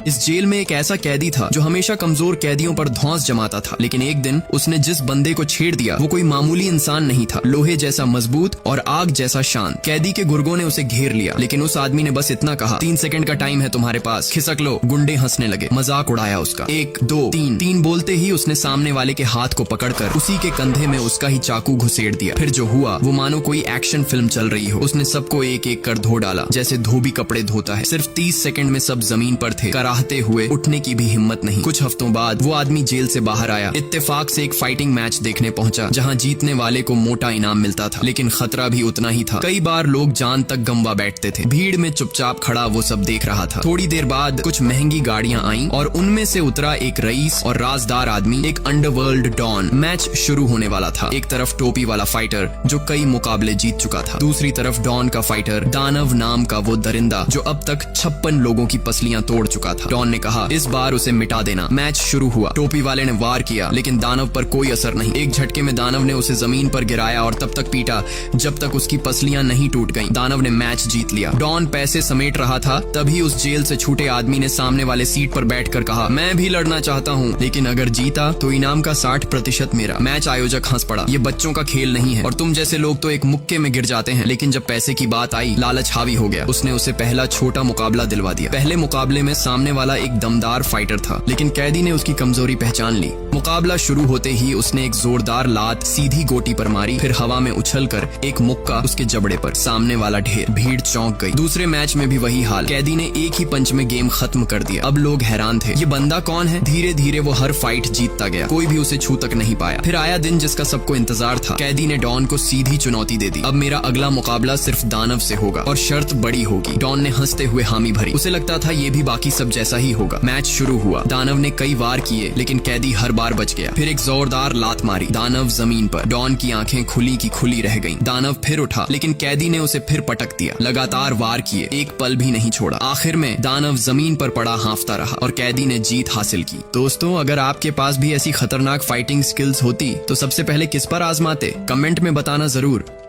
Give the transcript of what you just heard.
इस जेल में एक ऐसा कैदी था जो हमेशा कमजोर कैदियों पर धौंस जमाता था, लेकिन एक दिन उसने जिस बंदे को छेड़ दिया वो कोई मामूली इंसान नहीं था। लोहे जैसा मजबूत और आग जैसा शांत। कैदी के गुर्गों ने उसे घेर लिया, लेकिन उस आदमी ने बस इतना कहा, 3 सेकंड का टाइम है तुम्हारे पास, खिसक लो। गुंडे हंसने लगे, मजाक उड़ाया उसका। 1 2 3 3 बोलते ही उसने सामने वाले के हाथ को पकड़कर उसी के कंधे में उसका ही चाकू घुसेड़ दिया। फिर जो हुआ वो मानो कोई एक्शन फिल्म चल रही हो। उसने सबको एक एक कर धो डाला, जैसे धोबी कपड़े धोता है। सिर्फ 30 सेकंड में सब जमीन पर थे, कराहते हुए, उठने की भी हिम्मत नहीं। कुछ हफ्तों बाद वो आदमी जेल से बाहर आया। इत्तेफाक से एक फाइटिंग मैच देखने पहुंचा, जहां जीतने वाले को मोटा इनाम मिलता था, लेकिन खतरा भी उतना ही था। कई बार लोग जान तक गंवा बैठते थे। भीड़ में चुपचाप खड़ा वो सब देख रहा था। थोड़ी देर बाद कुछ महंगी गाड़ियां आईं और उनमें से उतरा एक रईस और राजदार आदमी, एक अंडरवर्ल्ड डॉन। मैच शुरू होने वाला था। एक तरफ टोपी वाला फाइटर जो कई मुकाबले जीत चुका था, दूसरी तरफ डॉन का फाइटर, दानव नाम का वो दरिंदा जो अब तक 56 लोगों की पसलियां तोड़ चुका था। डॉन ने कहा, इस बार उसे मिटा देना। मैच शुरू हुआ। टोपी वाले ने वार किया, लेकिन दानव पर कोई असर नहीं। एक झटके में दानव ने उसे जमीन पर गिराया और तब तक पीटा जब तक उसकी पसलियां नहीं टूट गईं। दानव ने मैच जीत लिया। डॉन पैसे समेट रहा था, तभी उस जेल से छूटे आदमी ने सामने वाले सीट पर बैठकर कहा, मैं भी लड़ना चाहता हूँ, लेकिन अगर जीता तो इनाम का 60% मेरा। मैच आयोजक हंस पड़ा, ये बच्चों का खेल नहीं है और तुम जैसे लोग तो एक मुक्के में गिर जाते हैं। लेकिन जब पैसे की बात आई, लालच हावी हो गया। उसने उसे पहला छोटा मुकाबला दिलवा दिया। पहले मुकाबले में सामने वाला एक दमदार फाइटर था, लेकिन कैदी ने उसकी कमजोरी पहचान ली। मुकाबला शुरू होते ही उसने एक जोरदार लात सीधी गोटी पर मारी, फिर हवा में उछलकर एक मुक्का उसके जबड़े पर। सामने वाला ढेर। भीड़ चौंक गई। दूसरे मैच में भी वही हाल। कैदी ने एक ही पंच में गेम खत्म कर दिया। अब लोग हैरान थे, ये बंदा कौन है? धीरे धीरे वो हर फाइट जीतता गया। कोई भी उसे छू तक नहीं पाया। फिर आया दिन जिसका सबको इंतजार था। कैदी ने डॉन को सीधी चुनौती दे दी, अब मेरा अगला मुकाबला सिर्फ दानव से होगा और शर्त बड़ी होगी। डॉन ने हंसते हुए हामी भरी। उसे लगता था ये भी बाकी सब जैसा ही होगा। मैच शुरू हुआ। दानव ने कई वार किए, लेकिन कैदी हर बार बच गया। फिर एक जोरदार लात मारी। दानव जमीन पर। डॉन की आंखें खुली की खुली रह गईं। दानव फिर उठा, लेकिन कैदी ने उसे फिर पटक दिया। लगातार वार किए, एक पल भी नहीं छोड़ा। आखिर में दानव जमीन पर पड़ा हांफता रहा और कैदी ने जीत हासिल की। दोस्तों, अगर आपके पास भी ऐसी खतरनाक फाइटिंग स्किल्स होती तो सबसे पहले किस पर आजमाते? कमेंट में बताना जरूर।